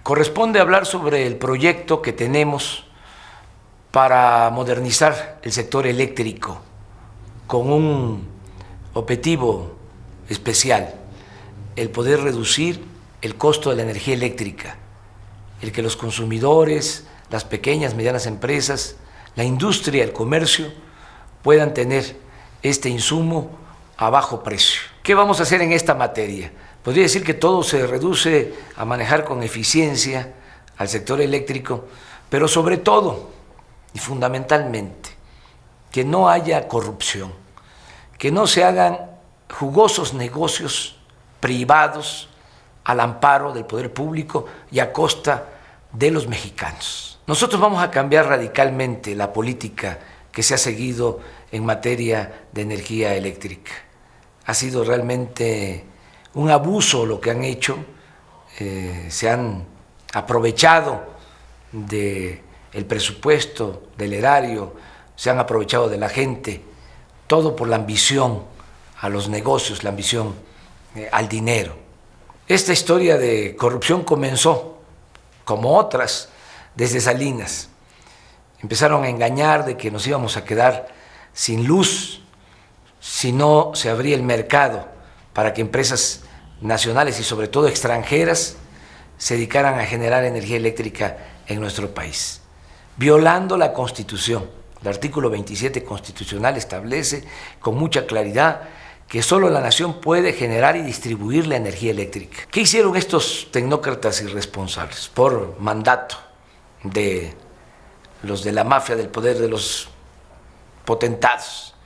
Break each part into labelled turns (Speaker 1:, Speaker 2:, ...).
Speaker 1: corresponde hablar sobre el proyecto que tenemos para modernizar el sector eléctrico con un objetivo especial, el poder reducir el costo de la energía eléctrica, el que los consumidores, las pequeñas, medianas empresas, la industria, el comercio puedan tener este insumo a bajo precio. ¿Qué vamos a hacer en esta materia? Podría decir que todo se reduce a manejar con eficiencia al sector eléctrico, pero sobre todo y fundamentalmente que no haya corrupción, que no se hagan jugosos negocios privados al amparo del poder público y a costa de los mexicanos. Nosotros vamos a cambiar radicalmente la política que se ha seguido en materia de energía eléctrica. Ha sido realmente un abuso lo que han hecho, se han aprovechado del presupuesto, del erario, se han aprovechado de la gente, todo por la ambición a los negocios, la ambición al dinero. Esta historia de corrupción comenzó, como otras, desde Salinas. Empezaron a engañar de que nos íbamos a quedar sin luz si no se abría el mercado para que empresas nacionales y sobre todo extranjeras se dedicaran a generar energía eléctrica en nuestro país, violando la Constitución. El artículo 27 constitucional establece con mucha claridad que solo la nación puede generar y distribuir la energía eléctrica. ¿Qué hicieron estos tecnócratas irresponsables? Por mandato de los de la mafia del poder, de los potentados,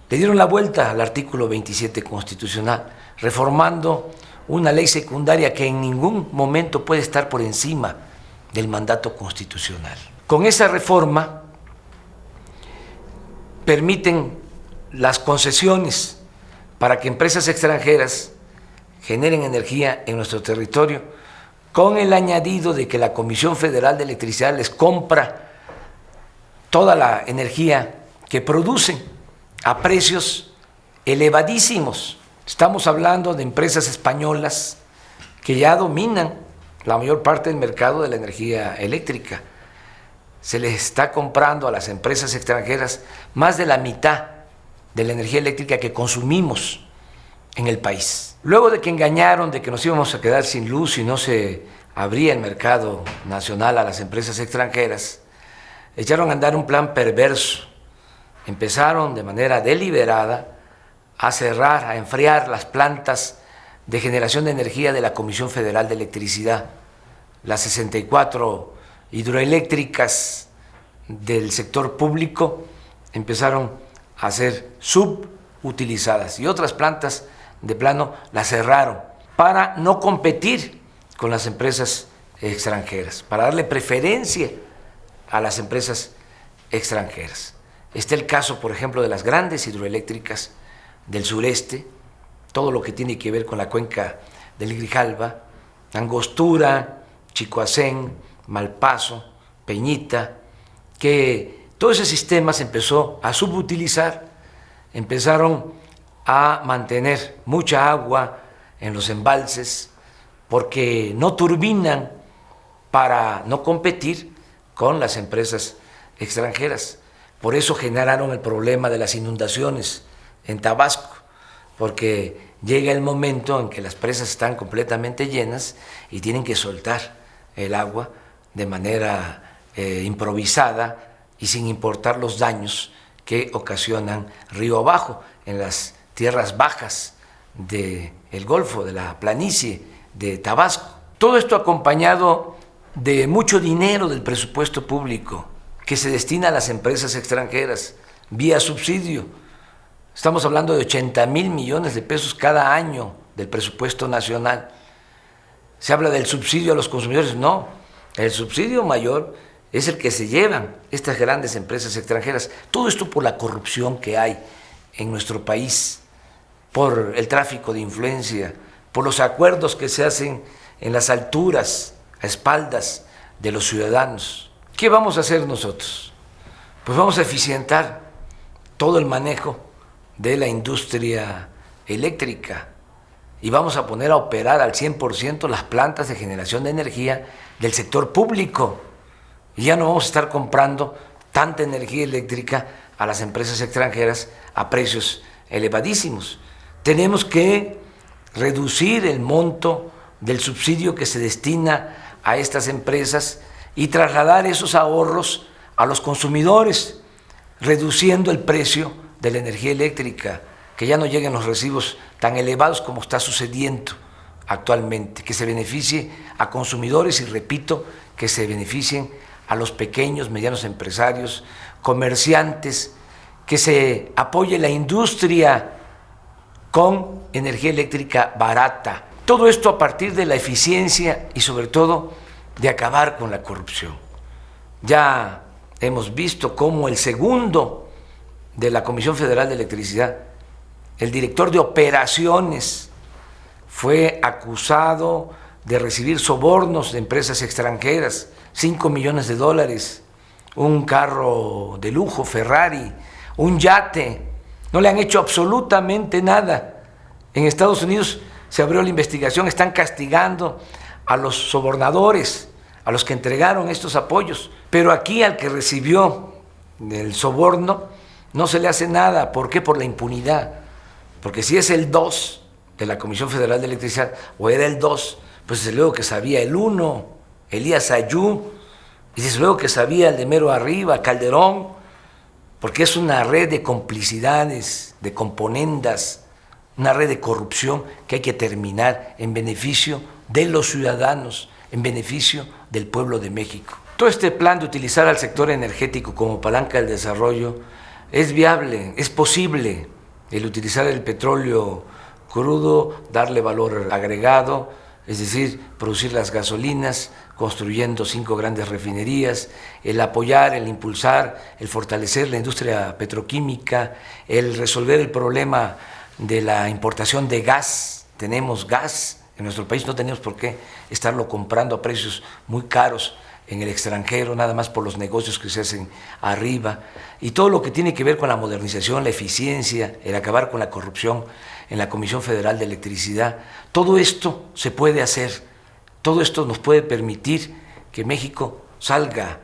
Speaker 1: le dieron la vuelta al artículo 27 constitucional, reformando una ley secundaria que en ningún momento puede estar por encima del mandato constitucional. Con esa reforma permiten las concesiones para que empresas extranjeras generen energía en nuestro territorio, con el añadido de que la Comisión Federal de Electricidad les compra toda la energía que producen a precios elevadísimos. Estamos hablando de empresas españolas que ya dominan la mayor parte del mercado de la energía eléctrica. Se les está comprando a las empresas extranjeras más de la mitad de la energía eléctrica que consumimos en el país. Luego de que engañaron de que nos íbamos a quedar sin luz si no se abría el mercado nacional a las empresas extranjeras, echaron a andar un plan perverso. Empezaron de manera deliberada a cerrar, a enfriar las plantas de generación de energía de la Comisión Federal de Electricidad, las 64 hidroeléctricas del sector público empezaron a ser subutilizadas y otras plantas de plano las cerraron para no competir con las empresas extranjeras, para darle preferencia a las empresas extranjeras. Está el caso, por ejemplo, de las grandes hidroeléctricas del sureste, todo lo que tiene que ver con la cuenca del Grijalva, Angostura, Chicoacén, Malpaso, Peñita, que todo ese sistema se empezó a subutilizar, empezaron a mantener mucha agua en los embalses porque no turbinan para no competir con las empresas extranjeras. Por eso generaron el problema de las inundaciones en Tabasco, porque llega el momento en que las presas están completamente llenas y tienen que soltar el agua de manera improvisada y sin importar los daños que ocasionan río abajo en las tierras bajas del Golfo, de la planicie de Tabasco. Todo esto acompañado de mucho dinero del presupuesto público que se destina a las empresas extranjeras vía subsidio. Estamos hablando de 80,000 millones de pesos cada año del presupuesto nacional. Se habla del subsidio a los consumidores. No, el subsidio mayor es el que se llevan estas grandes empresas extranjeras. Todo esto por la corrupción que hay en nuestro país, por el tráfico de influencia, por los acuerdos que se hacen en las alturas, a espaldas de los ciudadanos. ¿Qué vamos a hacer nosotros? Pues vamos a eficientar todo el manejo de la industria eléctrica y vamos a poner a operar al 100% las plantas de generación de energía del sector público. Y ya no vamos a estar comprando tanta energía eléctrica a las empresas extranjeras a precios elevadísimos. Tenemos que reducir el monto del subsidio que se destina a estas empresas y trasladar esos ahorros a los consumidores, reduciendo el precio de la energía eléctrica, que ya no lleguen los recibos tan elevados como está sucediendo actualmente, que se beneficie a consumidores y, repito, que se beneficien a los pequeños, medianos empresarios, comerciantes, que se apoye la industria con energía eléctrica barata. Todo esto a partir de la eficiencia y sobre todo de acabar con la corrupción. Ya hemos visto cómo el segundo de la Comisión Federal de Electricidad, el director de operaciones, fue acusado de recibir sobornos de empresas extranjeras, $5 millones, un carro de lujo, Ferrari, un yate. No le han hecho absolutamente nada. En Estados Unidos se abrió la investigación, están castigando a los sobornadores, a los que entregaron estos apoyos, pero aquí al que recibió el soborno no se le hace nada. ¿Por qué? Por la impunidad. Porque si es el 2 de la Comisión Federal de Electricidad, o era el 2, pues desde luego que sabía el 1, Elías Ayú, y desde luego que sabía el de mero arriba, Calderón, porque es una red de complicidades, de componendas, una red de corrupción que hay que terminar en beneficio de los ciudadanos, en beneficio del pueblo de México. Todo este plan de utilizar al sector energético como palanca del desarrollo es viable, es posible el utilizar el petróleo crudo, darle valor agregado, es decir, producir las gasolinas, construyendo 5 grandes refinerías, el apoyar, el impulsar, el fortalecer la industria petroquímica, el resolver el problema de la importación de gas. Tenemos gas en nuestro país, no tenemos por qué estarlo comprando a precios muy caros en el extranjero, nada más por los negocios que se hacen arriba, y todo lo que tiene que ver con la modernización, la eficiencia, el acabar con la corrupción en la Comisión Federal de Electricidad. Todo esto se puede hacer, todo esto nos puede permitir que México salga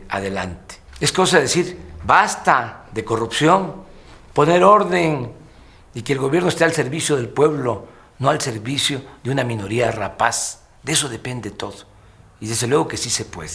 Speaker 1: adelante. Es cosa de decir, basta de corrupción, poner orden y que el gobierno esté al servicio del pueblo, no al servicio de una minoría rapaz. De eso depende todo. Y desde luego que sí se puede.